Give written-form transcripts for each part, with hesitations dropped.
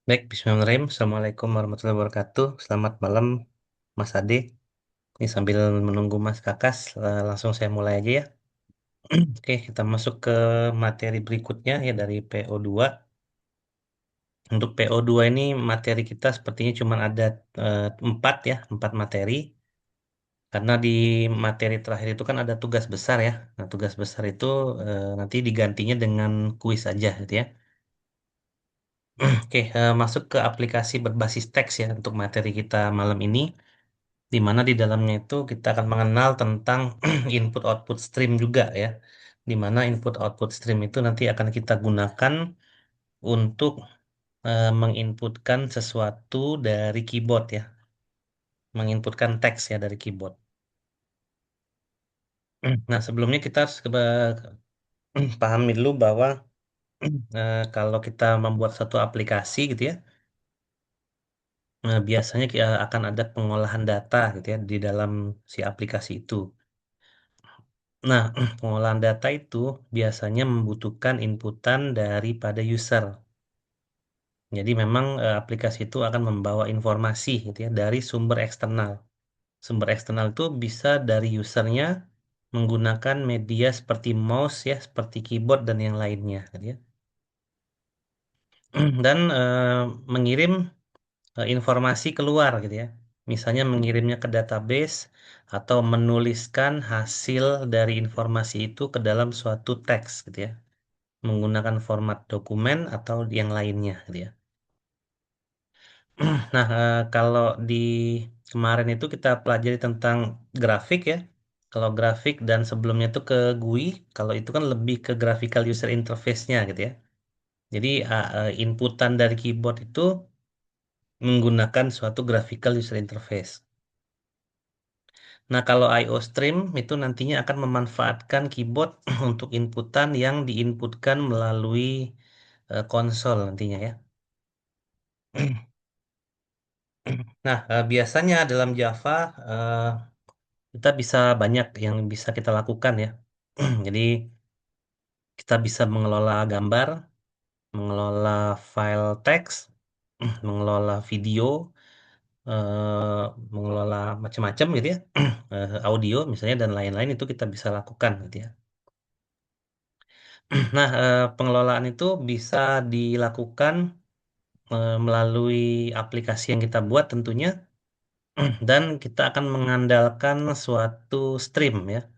Baik, Bismillahirrahmanirrahim. Assalamualaikum warahmatullahi wabarakatuh. Selamat malam, Mas Ade. Ini sambil menunggu Mas Kakas, langsung saya mulai aja ya. Oke, kita masuk ke materi berikutnya ya dari PO2. Untuk PO2 ini materi kita sepertinya cuma ada empat ya, empat materi. Karena di materi terakhir itu kan ada tugas besar ya. Nah, tugas besar itu nanti digantinya dengan kuis aja gitu ya. Oke, masuk ke aplikasi berbasis teks ya untuk materi kita malam ini. Di mana di dalamnya itu kita akan mengenal tentang input-output stream juga ya, di mana input-output stream itu nanti akan kita gunakan untuk menginputkan sesuatu dari keyboard ya, menginputkan teks ya dari keyboard. Nah, sebelumnya kita harus pahami dulu bahwa kalau kita membuat satu aplikasi gitu ya, biasanya akan ada pengolahan data gitu ya di dalam si aplikasi itu. Nah, pengolahan data itu biasanya membutuhkan inputan daripada user. Jadi memang aplikasi itu akan membawa informasi gitu ya dari sumber eksternal. Sumber eksternal itu bisa dari usernya menggunakan media seperti mouse ya, seperti keyboard dan yang lainnya gitu ya. Dan mengirim informasi keluar gitu ya. Misalnya mengirimnya ke database atau menuliskan hasil dari informasi itu ke dalam suatu teks gitu ya, menggunakan format dokumen atau yang lainnya gitu ya. Nah, kalau di kemarin itu kita pelajari tentang grafik ya. Kalau grafik dan sebelumnya itu ke GUI, kalau itu kan lebih ke graphical user interface-nya gitu ya. Jadi inputan dari keyboard itu menggunakan suatu graphical user interface. Nah, kalau I/O stream itu nantinya akan memanfaatkan keyboard untuk inputan yang diinputkan melalui konsol nantinya ya. Nah, biasanya dalam Java eh, kita bisa banyak yang bisa kita lakukan ya. Jadi kita bisa mengelola gambar, mengelola file teks, mengelola video, mengelola macam-macam gitu ya, audio misalnya dan lain-lain itu kita bisa lakukan gitu ya. Nah, pengelolaan itu bisa dilakukan melalui aplikasi yang kita buat tentunya, dan kita akan mengandalkan suatu stream ya.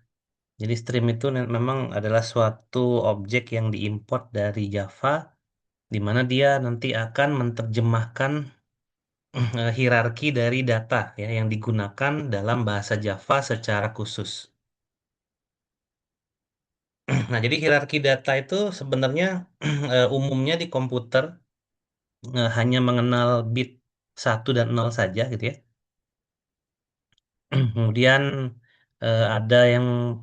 Jadi stream itu memang adalah suatu objek yang diimport dari Java, di mana dia nanti akan menerjemahkan hierarki dari data ya yang digunakan dalam bahasa Java secara khusus. Nah, jadi hierarki data itu sebenarnya umumnya di komputer hanya mengenal bit satu dan 0 saja gitu ya. Kemudian ada yang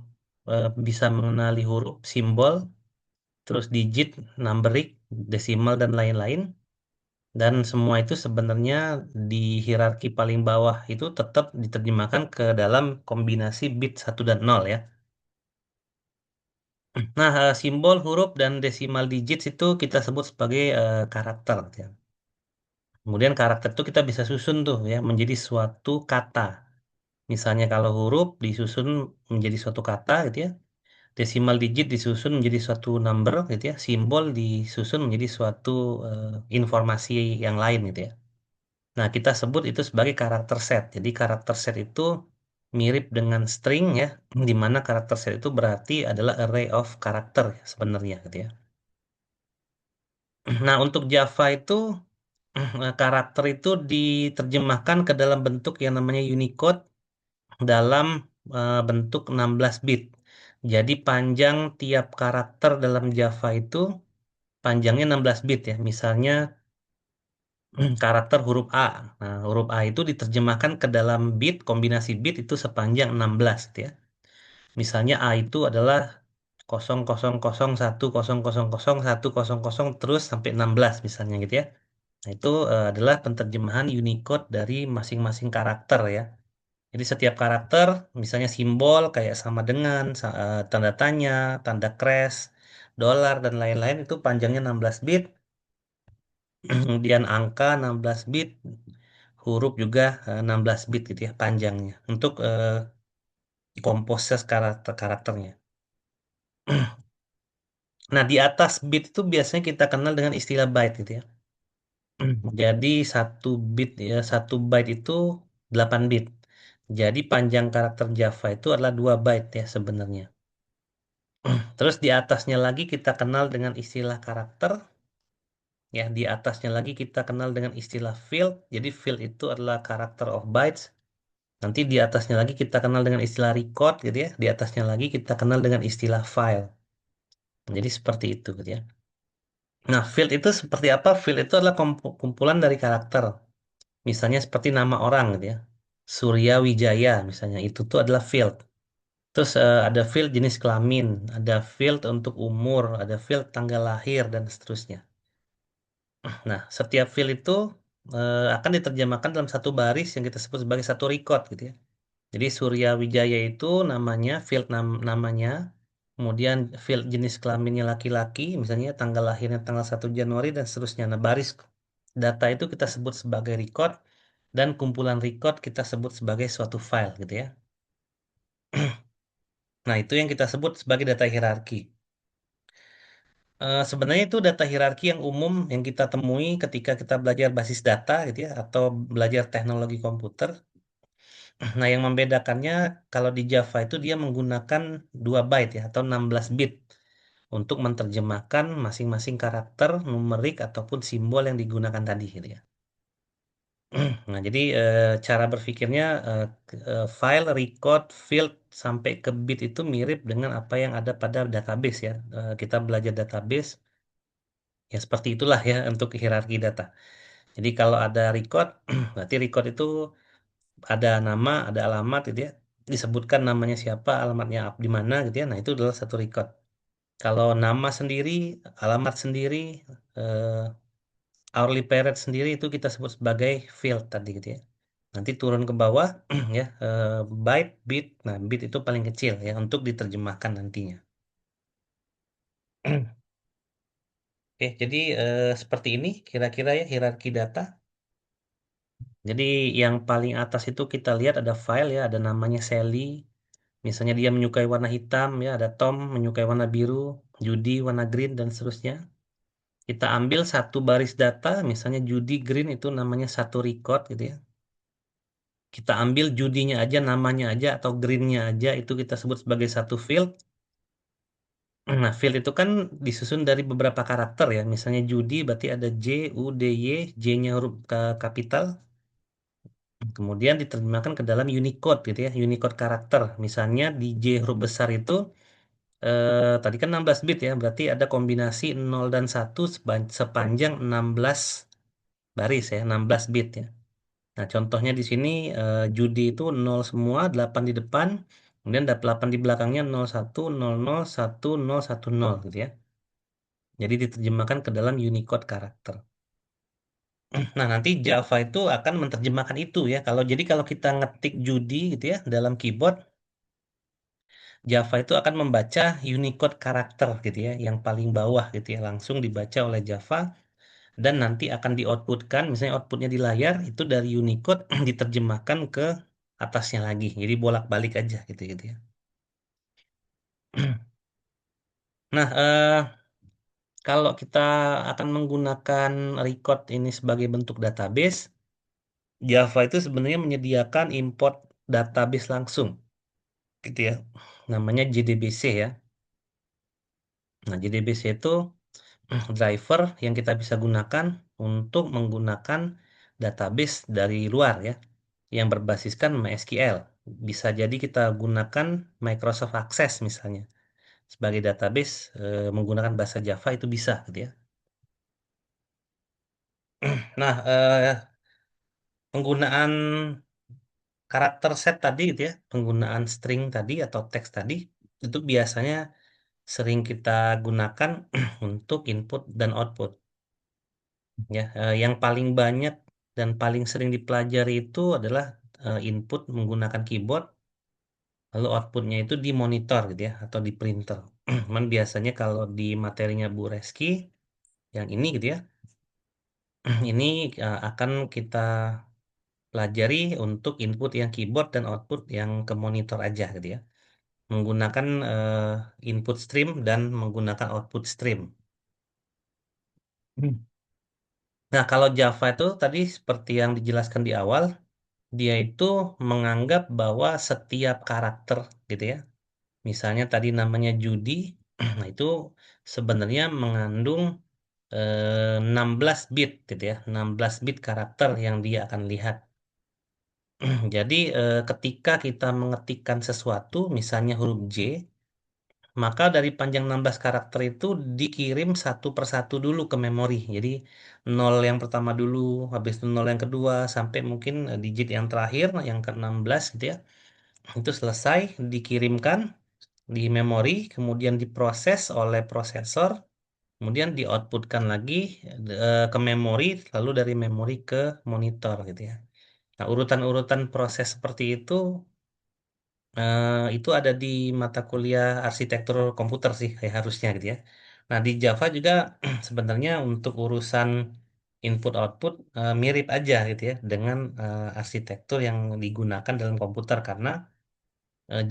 bisa mengenali huruf, simbol, terus digit, numerik, desimal dan lain-lain. Dan semua itu sebenarnya di hierarki paling bawah itu tetap diterjemahkan ke dalam kombinasi bit satu dan 0 ya. Nah, simbol, huruf, dan desimal digits itu kita sebut sebagai karakter ya. Kemudian karakter itu kita bisa susun tuh ya menjadi suatu kata. Misalnya kalau huruf disusun menjadi suatu kata gitu ya. Desimal digit disusun menjadi suatu number gitu ya. Simbol disusun menjadi suatu informasi yang lain gitu ya. Nah, kita sebut itu sebagai karakter set. Jadi karakter set itu mirip dengan string ya, di mana karakter set itu berarti adalah array of karakter sebenarnya gitu ya. Nah, untuk Java itu karakter itu diterjemahkan ke dalam bentuk yang namanya Unicode dalam bentuk 16 bit. Jadi panjang tiap karakter dalam Java itu panjangnya 16 bit ya. Misalnya karakter huruf A. Nah, huruf A itu diterjemahkan ke dalam bit, kombinasi bit itu sepanjang 16 gitu ya. Misalnya A itu adalah 0001000100 terus sampai 16 misalnya gitu ya. Nah, itu adalah penerjemahan Unicode dari masing-masing karakter ya. Jadi setiap karakter, misalnya simbol kayak sama dengan tanda tanya, tanda crash, dolar dan lain-lain itu panjangnya 16 bit. kemudian angka 16 bit, huruf juga 16 bit gitu ya panjangnya untuk komposes karakternya. Nah, di atas bit itu biasanya kita kenal dengan istilah byte gitu ya. Jadi satu bit ya, satu byte itu 8 bit. Jadi panjang karakter Java itu adalah 2 byte ya sebenarnya. Terus di atasnya lagi kita kenal dengan istilah karakter. Ya, di atasnya lagi kita kenal dengan istilah field. Jadi field itu adalah karakter of bytes. Nanti di atasnya lagi kita kenal dengan istilah record gitu ya. Di atasnya lagi kita kenal dengan istilah file. Jadi seperti itu gitu ya. Nah, field itu seperti apa? Field itu adalah kumpulan dari karakter. Misalnya seperti nama orang gitu ya. Surya Wijaya misalnya itu tuh adalah field. Terus ada field jenis kelamin, ada field untuk umur, ada field tanggal lahir dan seterusnya. Nah, setiap field itu akan diterjemahkan dalam satu baris yang kita sebut sebagai satu record gitu ya. Jadi Surya Wijaya itu namanya field namanya, kemudian field jenis kelaminnya laki-laki, misalnya tanggal lahirnya tanggal 1 Januari dan seterusnya. Nah, baris data itu kita sebut sebagai record dan kumpulan record kita sebut sebagai suatu file gitu ya. Nah, itu yang kita sebut sebagai data hierarki. Sebenarnya itu data hierarki yang umum yang kita temui ketika kita belajar basis data gitu ya atau belajar teknologi komputer. Nah, yang membedakannya kalau di Java itu dia menggunakan 2 byte ya atau 16 bit untuk menerjemahkan masing-masing karakter, numerik ataupun simbol yang digunakan tadi gitu ya. Nah, jadi cara berpikirnya file, record, field sampai ke bit itu mirip dengan apa yang ada pada database ya. Kita belajar database ya seperti itulah ya untuk hierarki data. Jadi kalau ada record, berarti record itu ada nama, ada alamat gitu ya. Disebutkan namanya siapa, alamatnya di mana gitu ya. Nah, itu adalah satu record. Kalau nama sendiri, alamat sendiri, eh, hourly period sendiri itu kita sebut sebagai field tadi gitu ya. Nanti turun ke bawah ya, byte, bit. Nah, bit itu paling kecil ya untuk diterjemahkan nantinya. Oke, jadi seperti ini kira-kira ya hierarki data. Jadi yang paling atas itu kita lihat ada file ya, ada namanya Sally. Misalnya dia menyukai warna hitam ya, ada Tom menyukai warna biru, Judy warna green dan seterusnya. Kita ambil satu baris data, misalnya Judy green itu namanya satu record gitu ya. Kita ambil Judinya aja, namanya aja atau greennya aja itu kita sebut sebagai satu field. Nah, field itu kan disusun dari beberapa karakter ya. Misalnya Judy berarti ada J, U, D, Y, J-nya huruf kapital. Kemudian diterjemahkan ke dalam Unicode gitu ya, Unicode karakter. Misalnya di J huruf besar itu tadi kan 16 bit ya, berarti ada kombinasi 0 dan 1 sepanjang 16 baris ya, 16 bit ya. Nah, contohnya di sini judi itu 0 semua, 8 di depan, kemudian 8 di belakangnya 01, 00, 10, 10 gitu ya. Jadi diterjemahkan ke dalam Unicode karakter. Nah, nanti Java itu akan menerjemahkan itu ya. Kalau kita ngetik judi gitu ya dalam keyboard, Java itu akan membaca Unicode karakter gitu ya, yang paling bawah gitu ya, langsung dibaca oleh Java dan nanti akan di-outputkan, misalnya outputnya di layar itu dari Unicode diterjemahkan ke atasnya lagi. Jadi bolak-balik aja gitu gitu ya. Nah, kalau kita akan menggunakan record ini sebagai bentuk database, Java itu sebenarnya menyediakan import database langsung gitu ya. Namanya JDBC ya. Nah, JDBC itu driver yang kita bisa gunakan untuk menggunakan database dari luar ya yang berbasiskan MySQL. Bisa jadi kita gunakan Microsoft Access misalnya sebagai database menggunakan bahasa Java itu bisa gitu ya. Nah, penggunaan karakter set tadi gitu ya, penggunaan string tadi atau teks tadi itu biasanya sering kita gunakan untuk input dan output. Ya, yang paling banyak dan paling sering dipelajari itu adalah input menggunakan keyboard, lalu outputnya itu di monitor gitu ya, atau di printer. Cuman biasanya kalau di materinya Bu Reski, yang ini gitu ya, Ini akan kita pelajari untuk input yang keyboard dan output yang ke monitor aja gitu ya. Menggunakan input stream dan menggunakan output stream. Hmm. Nah, kalau Java itu tadi seperti yang dijelaskan di awal, dia itu menganggap bahwa setiap karakter gitu ya. Misalnya tadi namanya Judy, nah itu sebenarnya mengandung 16 bit gitu ya, 16 bit karakter yang dia akan lihat. Jadi ketika kita mengetikkan sesuatu, misalnya huruf J, maka dari panjang 16 karakter itu dikirim satu persatu dulu ke memori. Jadi nol yang pertama dulu, habis itu nol yang kedua, sampai mungkin digit yang terakhir, yang ke-16 gitu ya. Itu selesai, dikirimkan di memori, kemudian diproses oleh prosesor, kemudian dioutputkan lagi ke memori, lalu dari memori ke monitor gitu ya. Nah, urutan-urutan proses seperti itu itu ada di mata kuliah arsitektur komputer sih kayak harusnya gitu ya. Nah, di Java juga sebenarnya untuk urusan input output mirip aja gitu ya dengan arsitektur yang digunakan dalam komputer karena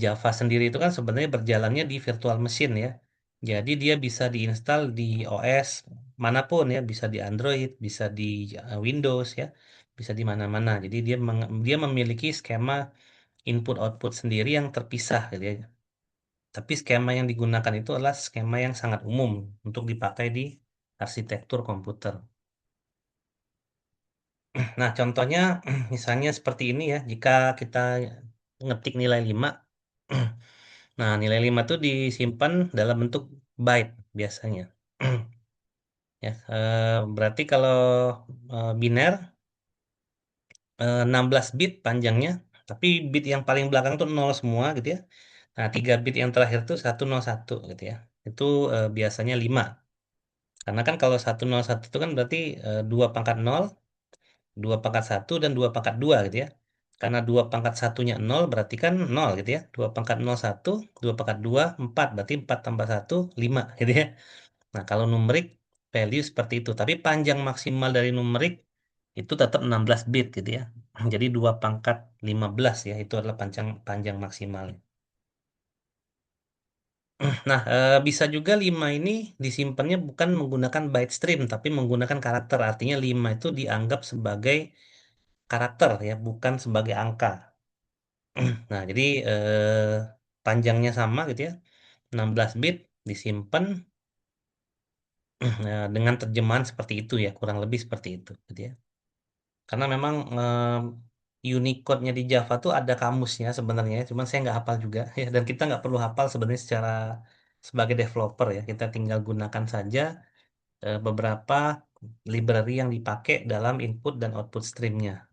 Java sendiri itu kan sebenarnya berjalannya di virtual machine ya. Jadi dia bisa diinstal di OS manapun ya, bisa di Android, bisa di Windows ya, bisa di mana-mana. Jadi dia memiliki skema input output sendiri yang terpisah gitu ya. Tapi skema yang digunakan itu adalah skema yang sangat umum untuk dipakai di arsitektur komputer. Nah, contohnya misalnya seperti ini ya, jika kita ngetik nilai 5. Nah, nilai 5 itu disimpan dalam bentuk byte biasanya. Ya, berarti kalau biner 16 bit panjangnya, tapi bit yang paling belakang tuh 0 semua gitu ya. Nah, 3 bit yang terakhir tuh 101 gitu ya. Itu biasanya 5. Karena kan kalau 101 itu kan berarti 2 pangkat 0, 2 pangkat 1, dan 2 pangkat 2 gitu ya. Karena 2 pangkat satunya 0 berarti kan 0 gitu ya. 2 pangkat 0 1, 2 pangkat 2 4, berarti 4 tambah 1 5 gitu ya. Nah, kalau numerik value seperti itu. Tapi panjang maksimal dari numerik itu tetap 16 bit gitu ya. Jadi 2 pangkat 15 ya, itu adalah panjang panjang maksimalnya. Nah, bisa juga 5 ini disimpannya bukan menggunakan byte stream, tapi menggunakan karakter. Artinya 5 itu dianggap sebagai karakter ya, bukan sebagai angka. Nah, jadi panjangnya sama gitu ya, 16 bit disimpan dengan terjemahan seperti itu ya, kurang lebih seperti itu gitu ya. Karena memang Unicode-nya di Java tuh ada kamusnya sebenarnya, cuman saya nggak hafal juga ya, dan kita nggak perlu hafal sebenarnya secara sebagai developer ya, kita tinggal gunakan saja beberapa library yang dipakai dalam input dan output streamnya.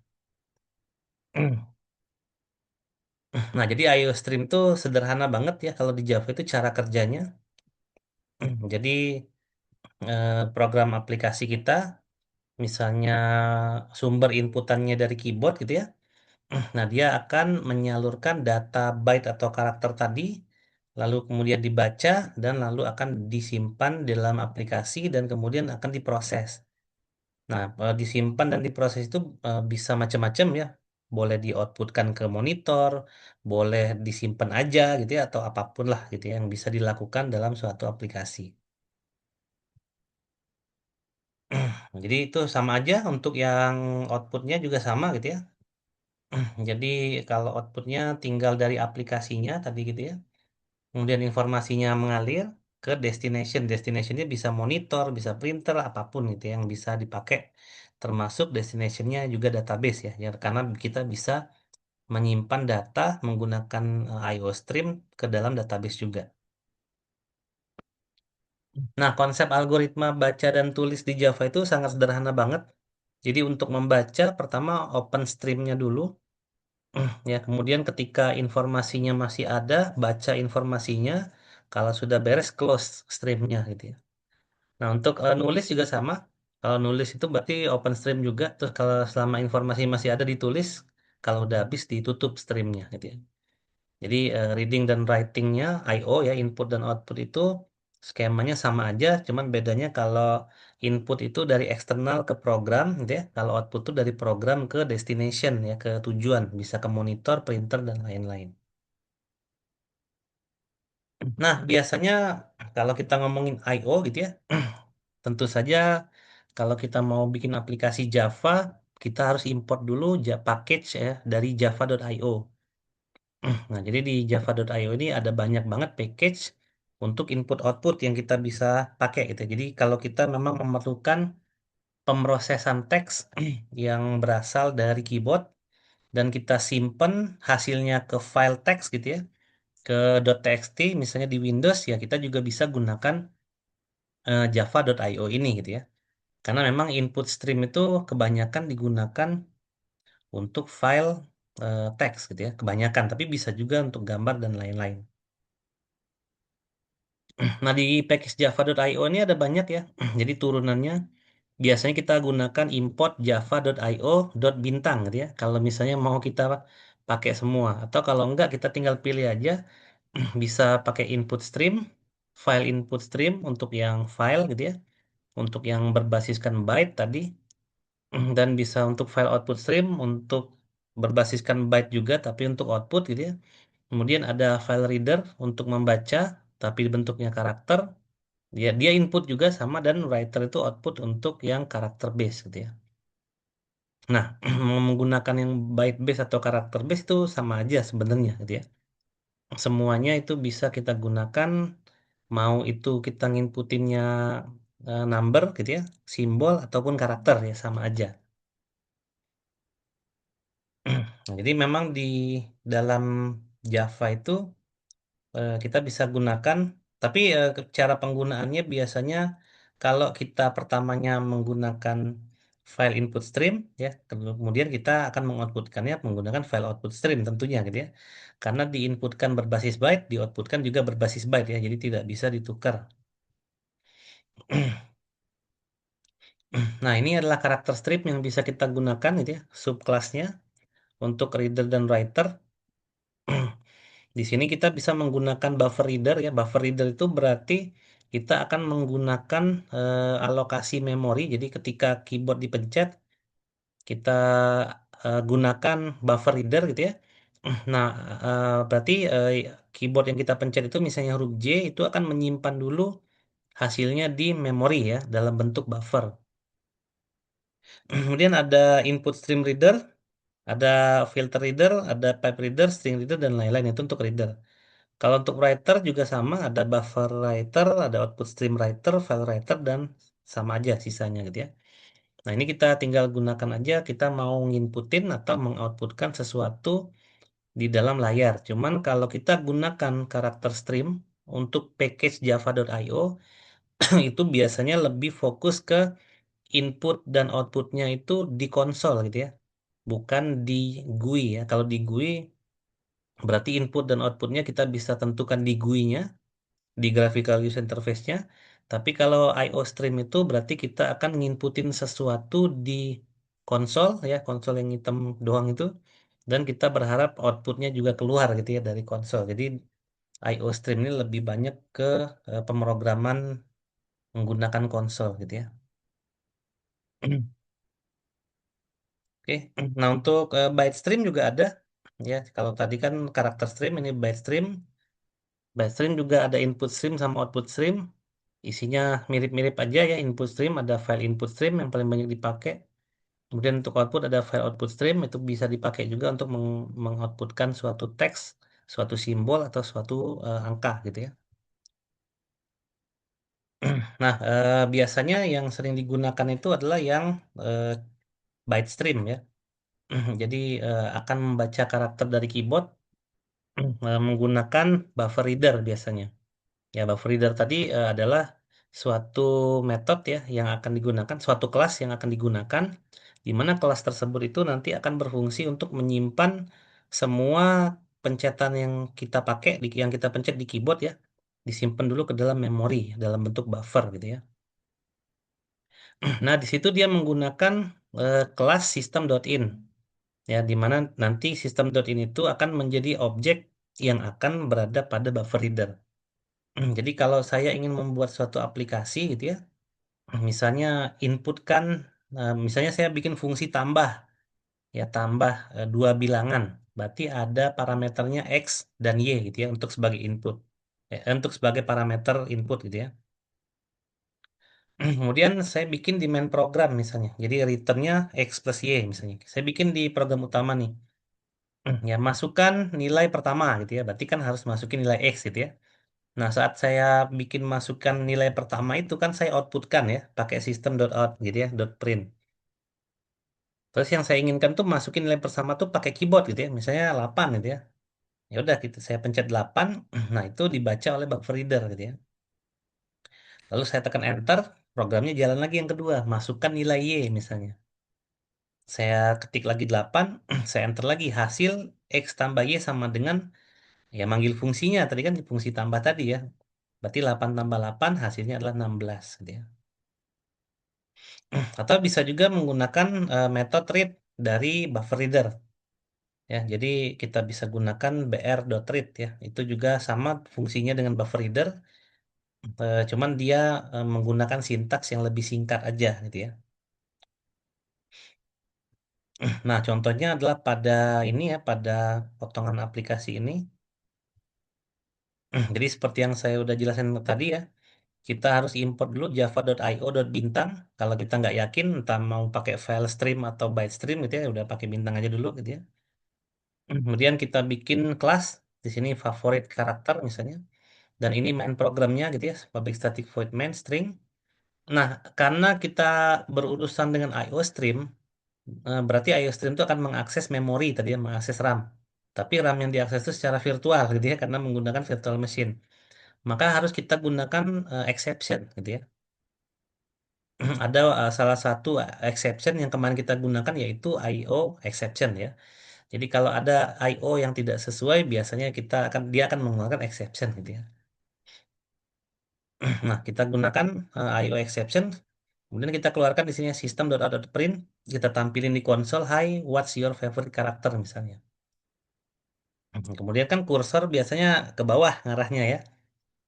Nah, jadi IO stream tuh sederhana banget ya kalau di Java itu cara kerjanya. Jadi program aplikasi kita, misalnya sumber inputannya dari keyboard gitu ya. Nah, dia akan menyalurkan data byte atau karakter tadi, lalu kemudian dibaca, dan lalu akan disimpan di dalam aplikasi, dan kemudian akan diproses. Nah, disimpan dan diproses itu bisa macam-macam ya. Boleh di-outputkan ke monitor, boleh disimpan aja gitu ya, atau apapun lah gitu ya, yang bisa dilakukan dalam suatu aplikasi. Jadi itu sama aja untuk yang outputnya juga sama gitu ya. Jadi kalau outputnya tinggal dari aplikasinya tadi gitu ya. Kemudian informasinya mengalir ke destination. Destinationnya bisa monitor, bisa printer, apapun gitu yang bisa dipakai. Termasuk destinationnya juga database ya. Ya, karena kita bisa menyimpan data menggunakan IO stream ke dalam database juga. Nah, konsep algoritma baca dan tulis di Java itu sangat sederhana banget. Jadi untuk membaca, pertama open streamnya dulu. Ya, kemudian ketika informasinya masih ada, baca informasinya. Kalau sudah beres, close streamnya gitu ya. Nah, untuk nulis juga sama. Kalau nulis itu berarti open stream juga. Terus kalau selama informasi masih ada ditulis, kalau udah habis ditutup streamnya gitu ya. Jadi reading dan writingnya, I/O ya, input dan output itu skemanya sama aja. Cuman bedanya kalau input itu dari eksternal ke program, gitu ya. Kalau output itu dari program ke destination, ya, ke tujuan, bisa ke monitor, printer, dan lain-lain. Nah, biasanya kalau kita ngomongin I/O gitu ya, tentu saja kalau kita mau bikin aplikasi Java, kita harus import dulu package ya dari java.io. Nah, jadi di java.io ini ada banyak banget package untuk input output yang kita bisa pakai gitu. Jadi kalau kita memang memerlukan pemrosesan teks yang berasal dari keyboard dan kita simpen hasilnya ke file teks gitu ya, ke .txt misalnya di Windows, ya kita juga bisa gunakan java.io ini gitu ya. Karena memang input stream itu kebanyakan digunakan untuk file teks gitu ya, kebanyakan, tapi bisa juga untuk gambar dan lain-lain. Nah, di package java.io ini ada banyak ya. Jadi turunannya biasanya kita gunakan import java.io bintang gitu ya. Kalau misalnya mau kita pakai semua, atau kalau enggak kita tinggal pilih aja. Bisa pakai input stream, file input stream untuk yang file gitu ya, untuk yang berbasiskan byte tadi, dan bisa untuk file output stream untuk berbasiskan byte juga tapi untuk output gitu ya. Kemudian ada file reader untuk membaca tapi bentuknya karakter. Dia dia input juga sama, dan writer itu output untuk yang karakter base gitu ya. Nah, mau menggunakan yang byte base atau karakter base itu sama aja sebenarnya gitu ya. Semuanya itu bisa kita gunakan, mau itu kita nginputinnya number gitu ya, simbol ataupun karakter, ya sama aja. Nah, jadi memang di dalam Java itu kita bisa gunakan, tapi cara penggunaannya biasanya kalau kita pertamanya menggunakan file input stream ya, kemudian kita akan mengoutputkannya menggunakan file output stream tentunya gitu ya. Karena diinputkan berbasis byte, dioutputkan juga berbasis byte ya, jadi tidak bisa ditukar. Nah, ini adalah karakter strip yang bisa kita gunakan gitu ya, subclassnya untuk reader dan writer. Di sini kita bisa menggunakan buffer reader ya. Buffer reader itu berarti kita akan menggunakan alokasi memori. Jadi ketika keyboard dipencet, kita gunakan buffer reader gitu ya. Nah, berarti keyboard yang kita pencet itu misalnya huruf J itu akan menyimpan dulu hasilnya di memori ya dalam bentuk buffer. Kemudian ada input stream reader, ada filter reader, ada pipe reader, string reader, dan lain-lain. Itu untuk reader. Kalau untuk writer juga sama, ada buffer writer, ada output stream writer, file writer, dan sama aja sisanya gitu ya. Nah, ini kita tinggal gunakan aja kita mau nginputin atau mengoutputkan sesuatu di dalam layar. Cuman kalau kita gunakan karakter stream untuk package java.io, itu biasanya lebih fokus ke input dan outputnya itu di konsol gitu ya, bukan di GUI ya. Kalau di GUI berarti input dan outputnya kita bisa tentukan di GUI-nya, di graphical user interface-nya. Tapi kalau I/O stream itu berarti kita akan nginputin sesuatu di konsol ya, konsol yang hitam doang itu, dan kita berharap outputnya juga keluar gitu ya dari konsol. Jadi I/O stream ini lebih banyak ke pemrograman menggunakan konsol gitu ya. Oke, nah untuk byte stream juga ada ya. Kalau tadi kan karakter stream, ini byte stream. Byte stream juga ada input stream sama output stream. Isinya mirip-mirip aja ya. Input stream ada file input stream yang paling banyak dipakai. Kemudian untuk output ada file output stream, itu bisa dipakai juga untuk mengoutputkan suatu teks, suatu simbol, atau suatu angka gitu ya. Nah, biasanya yang sering digunakan itu adalah yang eh, byte stream ya. Jadi akan membaca karakter dari keyboard menggunakan buffer reader biasanya. Ya, buffer reader tadi adalah suatu metode ya yang akan digunakan, suatu kelas yang akan digunakan, di mana kelas tersebut itu nanti akan berfungsi untuk menyimpan semua pencetan yang kita pakai, yang kita pencet di keyboard ya, disimpan dulu ke dalam memori, dalam bentuk buffer gitu ya. Nah, di situ dia menggunakan kelas system.in. Ya, di mana nanti system.in itu akan menjadi objek yang akan berada pada buffer reader. Jadi kalau saya ingin membuat suatu aplikasi gitu ya, Misalnya input kan, misalnya saya bikin fungsi tambah, ya tambah dua bilangan. Berarti ada parameternya X dan Y gitu ya untuk sebagai input. Untuk sebagai parameter input gitu ya. Kemudian saya bikin di main program misalnya. Jadi returnnya X plus Y misalnya. Saya bikin di program utama nih. Ya masukkan nilai pertama gitu ya. Berarti kan harus masukin nilai X gitu ya. Nah saat saya bikin masukkan nilai pertama itu kan saya outputkan ya. Pakai sistem dot out gitu ya. Dot print. Terus yang saya inginkan tuh masukin nilai pertama tuh pakai keyboard gitu ya. Misalnya 8 gitu ya. Ya udah gitu saya pencet 8. Nah itu dibaca oleh buffer reader gitu ya. Lalu saya tekan enter. Programnya jalan lagi yang kedua. Masukkan nilai Y misalnya. Saya ketik lagi 8, saya enter lagi hasil X tambah Y sama dengan ya manggil fungsinya. Tadi kan fungsi tambah tadi ya. Berarti 8 tambah 8 hasilnya adalah 16 gitu ya. Atau bisa juga menggunakan metode read dari buffer reader ya. Jadi kita bisa gunakan br.read ya. Itu juga sama fungsinya dengan buffer reader, cuman dia menggunakan sintaks yang lebih singkat aja gitu ya. Nah, contohnya adalah pada ini ya, pada potongan aplikasi ini. Jadi seperti yang saya udah jelasin tadi ya, kita harus import dulu java.io.bintang. Kalau kita nggak yakin, entah mau pakai file stream atau byte stream gitu ya, udah pakai bintang aja dulu gitu ya. Kemudian kita bikin kelas di sini favorit karakter misalnya, dan ini main programnya gitu ya, public static void main string. Nah, karena kita berurusan dengan IO stream, berarti IO stream itu akan mengakses memori tadi ya, mengakses RAM. Tapi RAM yang diakses itu secara virtual gitu ya, karena menggunakan virtual machine. Maka harus kita gunakan exception gitu ya. Ada salah satu exception yang kemarin kita gunakan yaitu IO exception ya. Jadi kalau ada IO yang tidak sesuai biasanya dia akan menggunakan exception gitu ya. Nah, kita gunakan IO exception, kemudian kita keluarkan di sini system.out.print, kita tampilin di konsol, "Hi, what's your favorite character?" misalnya. Kemudian kan kursor biasanya ke bawah ngarahnya ya.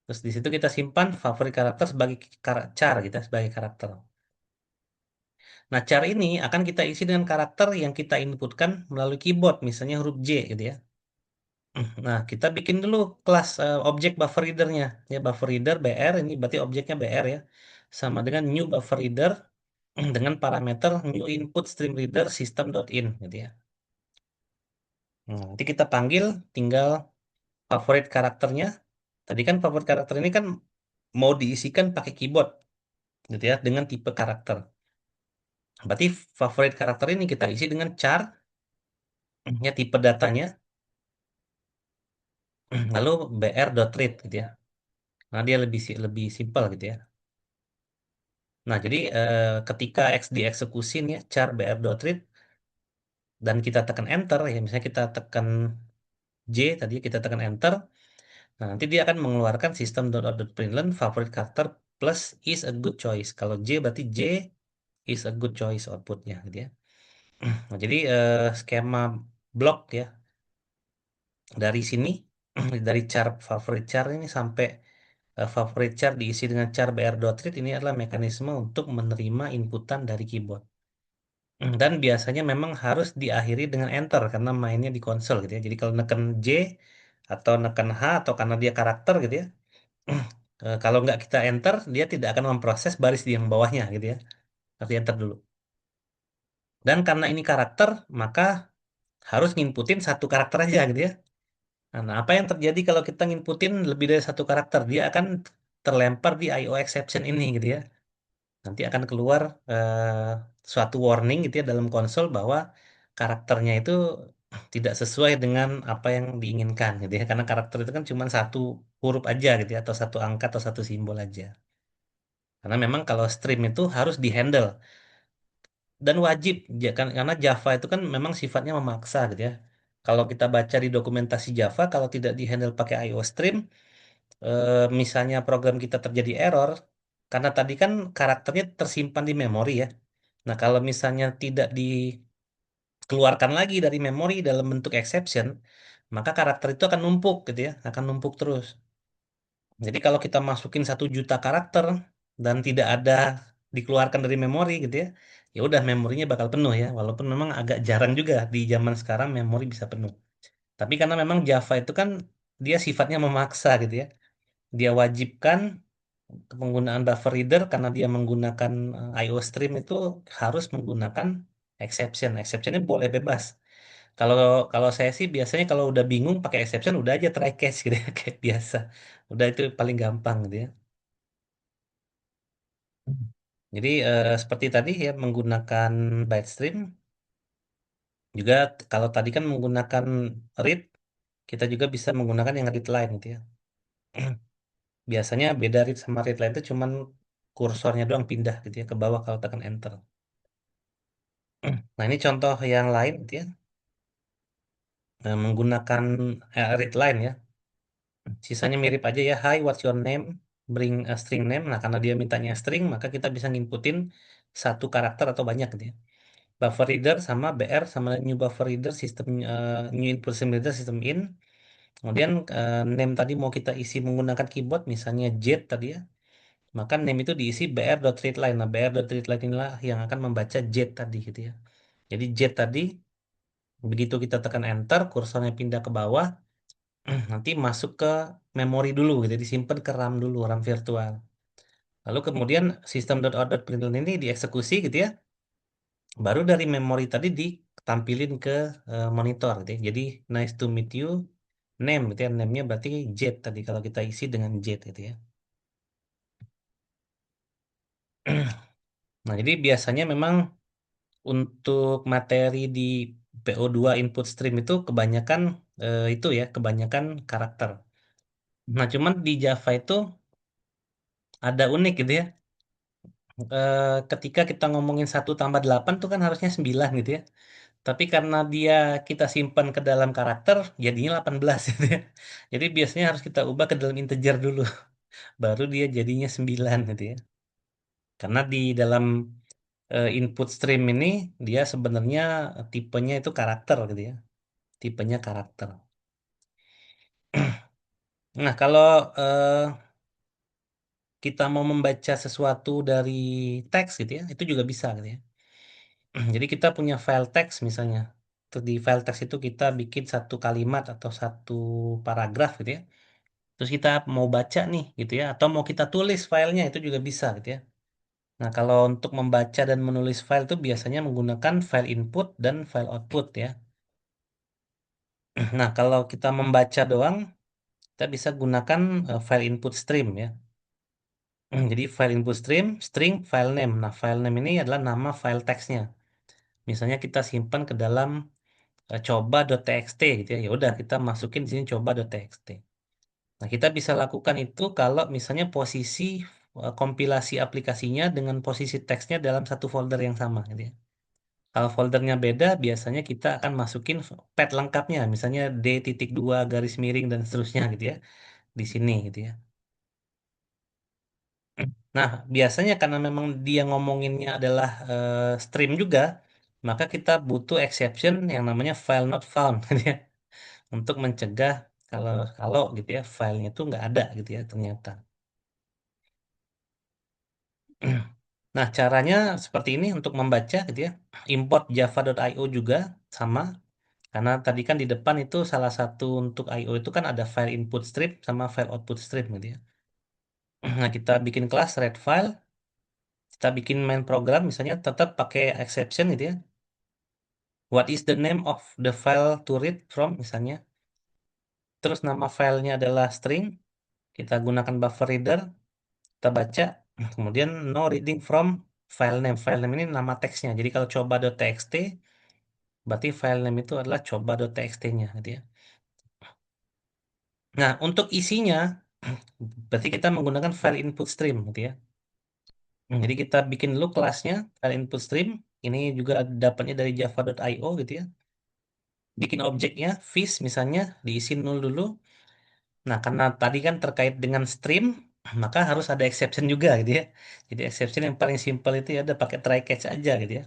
Terus di situ kita simpan favorit karakter sebagai char gitu ya, sebagai karakter. Nah, char ini akan kita isi dengan karakter yang kita inputkan melalui keyboard, misalnya huruf J gitu ya. Nah, kita bikin dulu kelas objek buffer reader-nya. Ya, buffer reader BR, ini berarti objeknya BR ya. Sama dengan new buffer reader dengan parameter new input stream reader system.in gitu ya. Nah, nanti kita panggil tinggal favorit karakternya. Tadi kan favorit karakter ini kan mau diisikan pakai keyboard gitu ya dengan tipe karakter. Berarti favorit karakter ini kita isi dengan char, ya tipe datanya, lalu br.read gitu ya. Nah, dia lebih simpel gitu ya. Nah, jadi ketika X dieksekusi nih ya, char br.read dan kita tekan enter ya, misalnya kita tekan J tadi kita tekan enter, nah nanti dia akan mengeluarkan system.out.println favorit karakter plus is a good choice. Kalau J berarti J is a good choice outputnya gitu ya. Nah, jadi skema blok ya dari sini dari char favorit char ini sampai favorit char diisi dengan char br.read, ini adalah mekanisme untuk menerima inputan dari keyboard. Dan biasanya memang harus diakhiri dengan enter karena mainnya di konsol gitu ya. Jadi kalau neken J atau neken H atau karena dia karakter gitu ya. Kalau nggak kita enter, dia tidak akan memproses baris di yang bawahnya gitu ya. Harus di enter dulu. Dan karena ini karakter, maka harus nginputin satu karakter aja gitu ya. Nah, apa yang terjadi kalau kita nginputin lebih dari satu karakter? Dia akan terlempar di IO exception ini gitu ya. Nanti akan keluar suatu warning gitu ya dalam konsol bahwa karakternya itu tidak sesuai dengan apa yang diinginkan gitu ya. Karena karakter itu kan cuma satu huruf aja gitu ya, atau satu angka atau satu simbol aja. Karena memang kalau stream itu harus dihandle dan wajib karena Java itu kan memang sifatnya memaksa gitu ya. Kalau kita baca di dokumentasi Java, kalau tidak dihandle pakai IO stream, misalnya program kita terjadi error, karena tadi kan karakternya tersimpan di memori ya. Nah, kalau misalnya tidak dikeluarkan lagi dari memori dalam bentuk exception, maka karakter itu akan numpuk gitu ya, akan numpuk terus. Jadi kalau kita masukin 1 juta karakter dan tidak ada dikeluarkan dari memori gitu ya, ya udah memorinya bakal penuh ya. Walaupun memang agak jarang juga di zaman sekarang memori bisa penuh. Tapi karena memang Java itu kan dia sifatnya memaksa gitu ya. Dia wajibkan penggunaan buffer reader karena dia menggunakan I/O stream itu harus menggunakan exception. Exceptionnya boleh bebas. Kalau kalau saya sih biasanya kalau udah bingung pakai exception udah aja try catch gitu ya kayak biasa. Udah itu paling gampang gitu ya. Jadi seperti tadi ya menggunakan byte stream juga kalau tadi kan menggunakan read kita juga bisa menggunakan yang read line gitu ya. Biasanya beda read sama read line itu cuman kursornya doang pindah gitu ya ke bawah kalau tekan enter. Nah ini contoh yang lain gitu ya. Menggunakan read line ya. Sisanya mirip aja ya. Hi, what's your name? Bring a string name. Nah, karena dia mintanya string, maka kita bisa nginputin satu karakter atau banyak gitu ya. Buffer reader sama BR sama new buffer reader sistem new input stream reader sistem in. Kemudian name tadi mau kita isi menggunakan keyboard, misalnya jet tadi ya. Maka name itu diisi br.readline. Nah, br.readline inilah yang akan membaca jet tadi gitu ya. Jadi jet tadi begitu kita tekan enter, kursornya pindah ke bawah, nanti masuk ke memori dulu gitu, disimpan ke RAM dulu, RAM virtual. Lalu kemudian system.out.println ini dieksekusi gitu ya, baru dari memori tadi ditampilin ke monitor gitu ya. Jadi nice to meet you, name gitu ya, name-nya berarti Jet tadi kalau kita isi dengan Jet gitu ya. Nah, jadi biasanya memang untuk materi di PO2 input stream itu kebanyakan itu ya, kebanyakan karakter. Nah, cuman di Java itu ada unik gitu ya. Ketika kita ngomongin 1 tambah 8 tuh kan harusnya 9 gitu ya. Tapi karena dia kita simpan ke dalam karakter, jadinya 18 gitu ya. Jadi biasanya harus kita ubah ke dalam integer dulu. Baru dia jadinya 9 gitu ya. Karena di dalam input stream ini, dia sebenarnya tipenya itu karakter gitu ya. Tipenya karakter. Nah, kalau eh, kita mau membaca sesuatu dari teks gitu ya, itu juga bisa gitu ya. Jadi kita punya file teks misalnya. Terus di file teks itu kita bikin satu kalimat atau satu paragraf gitu ya. Terus kita mau baca nih gitu ya. Atau mau kita tulis filenya itu juga bisa gitu ya. Nah kalau untuk membaca dan menulis file itu biasanya menggunakan file input dan file output ya. Nah kalau kita membaca doang, kita bisa gunakan file input stream ya. Jadi file input stream, string, file name. Nah file name ini adalah nama file teksnya. Misalnya kita simpan ke dalam coba.txt gitu ya. Ya udah kita masukin di sini coba.txt. Nah, kita bisa lakukan itu kalau misalnya posisi kompilasi aplikasinya dengan posisi teksnya dalam satu folder yang sama gitu ya. Kalau foldernya beda, biasanya kita akan masukin path lengkapnya, misalnya D.2 garis miring dan seterusnya gitu ya, di sini gitu ya. Nah, biasanya karena memang dia ngomonginnya adalah stream juga, maka kita butuh exception yang namanya file not found gitu ya. Untuk mencegah kalau kalau gitu ya filenya itu nggak ada gitu ya ternyata. Nah, caranya seperti ini untuk membaca gitu ya. Import java.io juga sama karena tadi kan di depan itu salah satu untuk IO itu kan ada file input strip sama file output strip gitu ya. Nah, kita bikin kelas read file, kita bikin main program misalnya tetap pakai exception gitu ya. What is the name of the file to read from misalnya. Terus nama filenya adalah string, kita gunakan buffer reader, kita baca, kemudian no reading from file name. File name ini nama teksnya. Jadi kalau coba.txt, berarti file name itu adalah coba.txt-nya, gitu ya. Nah, untuk isinya, berarti kita menggunakan file input stream, gitu ya. Jadi kita bikin dulu kelasnya, file input stream. Ini juga dapatnya dari java.io, gitu ya. Bikin objeknya, fish misalnya, diisi nol dulu. Nah, karena tadi kan terkait dengan stream, maka harus ada exception juga, gitu ya. Jadi exception yang paling simpel itu ya udah pakai try catch aja, gitu ya.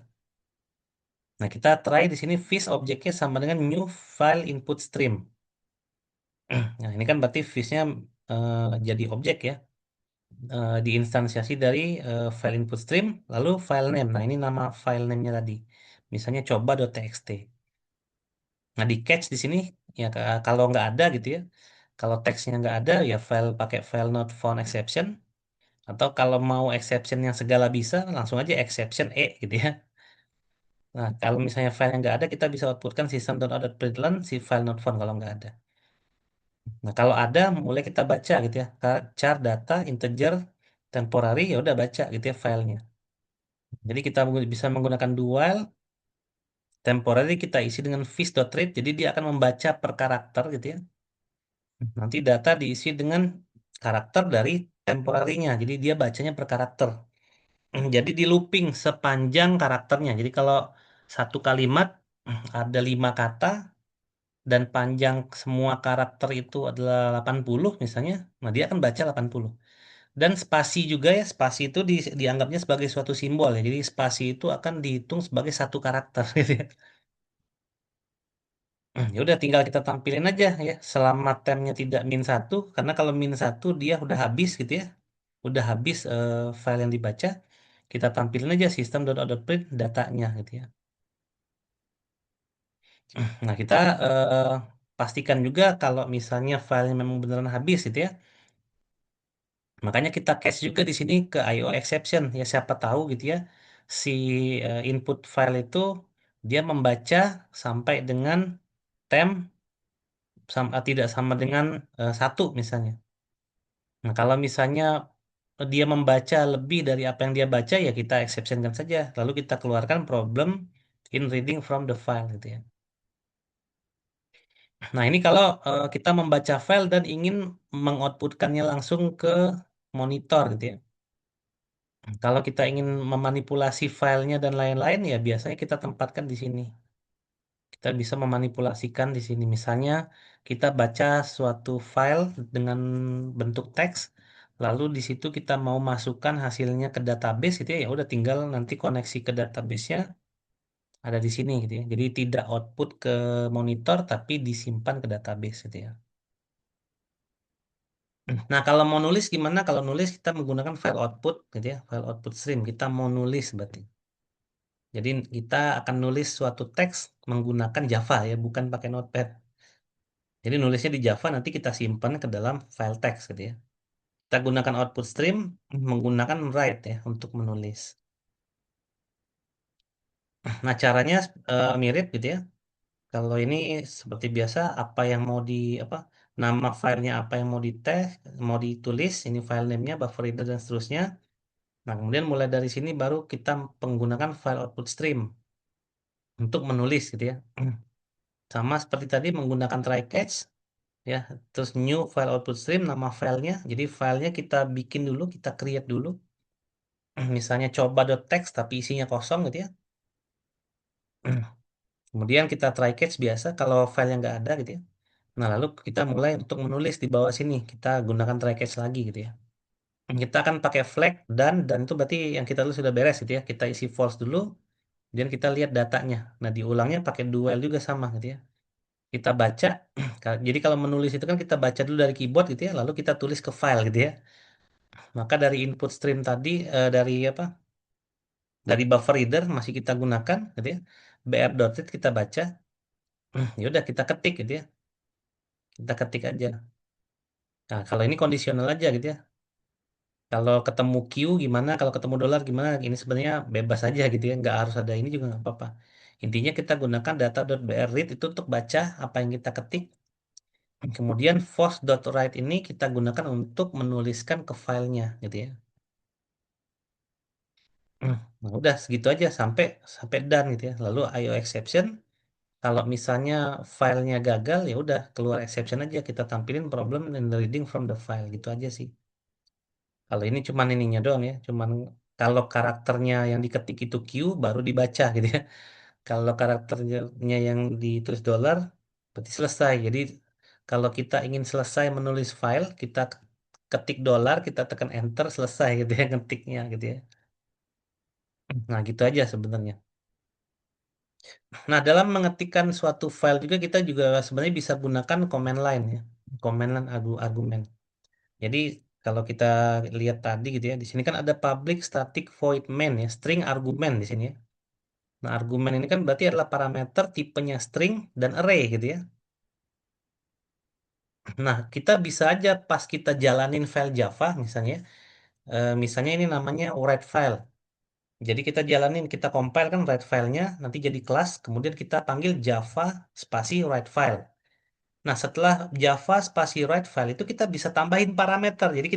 Nah, kita try di sini fish objeknya sama dengan new file input stream. Nah, ini kan berarti fish-nya jadi objek ya. diinstansiasi dari file input stream, lalu file name. Nah, ini nama file name-nya tadi. Misalnya coba.txt. Nah, di catch di sini ya kalau nggak ada gitu ya. Kalau teksnya nggak ada ya pakai file not found exception, atau kalau mau exception yang segala bisa langsung aja exception E gitu ya. Nah, kalau misalnya file yang nggak ada kita bisa outputkan system.out.println si file not found kalau nggak ada. Nah, kalau ada mulai kita baca gitu ya. Char data integer temporary ya udah baca gitu ya filenya. Jadi kita bisa menggunakan dual temporary kita isi dengan fish.read, jadi dia akan membaca per karakter gitu ya. Nanti data diisi dengan karakter dari temporarinya. Jadi dia bacanya per karakter. Jadi di looping sepanjang karakternya. Jadi kalau satu kalimat ada 5 kata dan panjang semua karakter itu adalah 80 misalnya, nah dia akan baca 80. Dan spasi juga ya, spasi itu dianggapnya sebagai suatu simbol ya. Jadi spasi itu akan dihitung sebagai satu karakter gitu ya. Ya udah tinggal kita tampilin aja ya selama temnya tidak -1, karena kalau -1 dia udah habis gitu ya. Udah habis file yang dibaca, kita tampilin aja system.out.print datanya gitu ya. Nah, kita eh, pastikan juga kalau misalnya filenya memang beneran habis gitu ya. Makanya kita cache juga di sini ke IO exception ya, siapa tahu gitu ya. Si input file itu dia membaca sampai dengan tem tidak sama dengan 1 misalnya. Nah, kalau misalnya dia membaca lebih dari apa yang dia baca, ya kita exceptionkan saja. Lalu kita keluarkan problem in reading from the file gitu ya. Nah, ini kalau kita membaca file dan ingin mengoutputkannya langsung ke monitor gitu ya. Kalau kita ingin memanipulasi filenya dan lain-lain, ya biasanya kita tempatkan di sini. Kita bisa memanipulasikan di sini. Misalnya kita baca suatu file dengan bentuk teks, lalu di situ kita mau masukkan hasilnya ke database gitu ya, ya udah tinggal nanti koneksi ke database-nya ada di sini gitu ya. Jadi tidak output ke monitor tapi disimpan ke database gitu ya. Nah, kalau mau nulis gimana? Kalau nulis kita menggunakan file output gitu ya, file output stream. Kita mau nulis berarti. Jadi kita akan nulis suatu teks menggunakan Java ya, bukan pakai Notepad. Jadi nulisnya di Java nanti kita simpan ke dalam file teks gitu ya. Kita gunakan output stream menggunakan write ya untuk menulis. Nah, caranya mirip gitu ya. Kalau ini seperti biasa apa yang mau di apa nama filenya apa yang mau mau ditulis, ini file name-nya, buffer reader dan seterusnya. Nah, kemudian mulai dari sini baru kita menggunakan file output stream untuk menulis gitu ya. Sama seperti tadi menggunakan try catch ya, terus new file output stream nama filenya. Jadi filenya kita bikin dulu, kita create dulu. Misalnya coba.txt tapi isinya kosong gitu ya. Kemudian kita try catch biasa kalau file yang nggak ada gitu ya. Nah, lalu kita mulai untuk menulis di bawah sini. Kita gunakan try catch lagi gitu ya. Kita akan pakai flag dan itu berarti yang kita tulis sudah beres gitu ya. Kita isi false dulu, kemudian kita lihat datanya. Nah, diulangnya pakai do while juga sama gitu ya. Kita baca. Jadi kalau menulis itu kan kita baca dulu dari keyboard gitu ya, lalu kita tulis ke file gitu ya. Maka dari input stream tadi dari apa? Dari buffer reader masih kita gunakan gitu ya. br.read kita baca. Ya udah kita ketik gitu ya. Kita ketik aja. Nah, kalau ini kondisional aja gitu ya. Kalau ketemu Q gimana, kalau ketemu dolar gimana, ini sebenarnya bebas aja gitu ya, nggak harus ada ini juga nggak apa-apa. Intinya kita gunakan data.brread itu untuk baca apa yang kita ketik. Kemudian force.write ini kita gunakan untuk menuliskan ke filenya gitu ya. Nah, udah segitu aja sampai sampai done gitu ya. Lalu IO exception, kalau misalnya filenya gagal ya udah keluar exception aja, kita tampilin problem in the reading from the file gitu aja sih. Kalau ini cuman ininya doang ya, cuman kalau karakternya yang diketik itu Q baru dibaca gitu ya. Kalau karakternya yang ditulis dolar berarti selesai. Jadi kalau kita ingin selesai menulis file, kita ketik dolar, kita tekan enter selesai gitu ya ngetiknya gitu ya. Nah, gitu aja sebenarnya. Nah, dalam mengetikkan suatu file juga kita juga sebenarnya bisa gunakan command line ya. Command line argumen. Jadi kalau kita lihat tadi gitu ya, di sini kan ada public static void main ya, string argumen di sini ya. Nah, argumen ini kan berarti adalah parameter tipenya string dan array gitu ya. Nah, kita bisa aja pas kita jalanin file Java misalnya, misalnya ini namanya write file. Jadi kita jalanin, kita compile kan write filenya, nanti jadi kelas, kemudian kita panggil Java spasi write file. Nah, setelah Java spasi write file itu kita bisa tambahin parameter. Jadi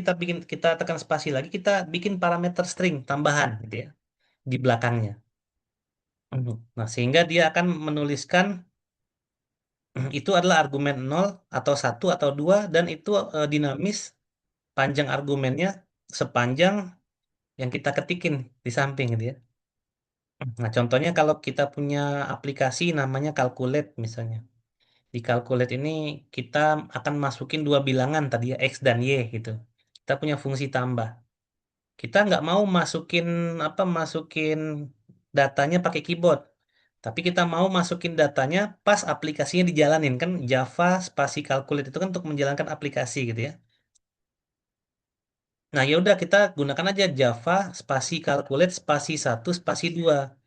kita tekan spasi lagi, kita bikin parameter string tambahan gitu ya di belakangnya. Nah, sehingga dia akan menuliskan itu adalah argumen nol atau satu atau 2 dan itu dinamis panjang argumennya sepanjang yang kita ketikin di samping gitu ya. Nah, contohnya kalau kita punya aplikasi namanya Calculate misalnya. Di Calculate ini kita akan masukin dua bilangan tadi ya, X dan Y gitu. Kita punya fungsi tambah. Kita nggak mau masukin datanya pakai keyboard. Tapi kita mau masukin datanya pas aplikasinya dijalanin. Kan Java spasi Calculate itu kan untuk menjalankan aplikasi gitu ya. Nah, ya udah kita gunakan aja Java spasi Calculate spasi satu spasi 2.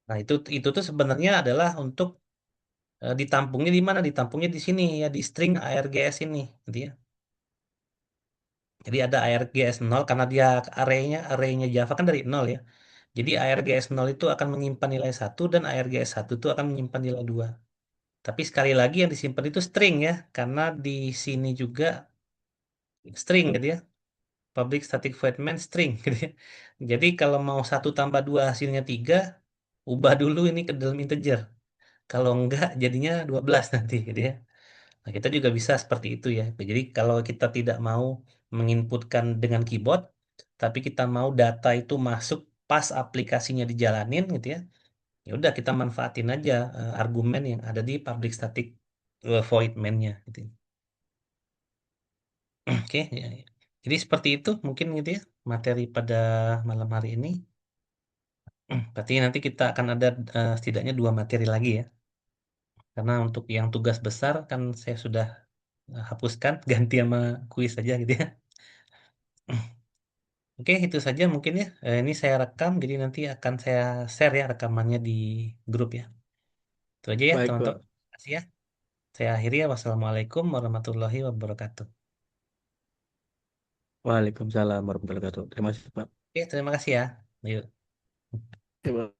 Nah, itu tuh sebenarnya adalah untuk ditampungnya di mana? Ditampungnya di sini ya di string args ini, gitu ya. Jadi ada args nol karena dia arraynya Java kan dari nol ya. Jadi args nol itu akan menyimpan nilai satu dan args satu itu akan menyimpan nilai 2. Tapi sekali lagi yang disimpan itu string ya, karena di sini juga string gitu ya. Public static void main string gitu ya. Jadi kalau mau satu tambah 2 hasilnya 3, ubah dulu ini ke dalam integer. Kalau enggak jadinya 12 nanti gitu ya. Nah, kita juga bisa seperti itu ya. Jadi kalau kita tidak mau menginputkan dengan keyboard, tapi kita mau data itu masuk pas aplikasinya dijalanin gitu ya. Ya udah kita manfaatin aja argumen yang ada di public static void main-nya gitu. Oke, ya, ya. Jadi seperti itu mungkin gitu ya materi pada malam hari ini. Berarti nanti kita akan ada setidaknya dua materi lagi ya. Karena untuk yang tugas besar kan saya sudah hapuskan ganti sama kuis saja gitu ya. Oke, itu saja mungkin ya. Ini saya rekam, jadi nanti akan saya share ya rekamannya di grup ya. Itu aja ya, Baik, teman-teman. Pak. Terima kasih ya. Saya akhiri ya. Wassalamualaikum warahmatullahi wabarakatuh. Waalaikumsalam warahmatullahi wabarakatuh. Terima kasih, Pak. Oke, terima kasih ya. Yuk. Ya, Pak.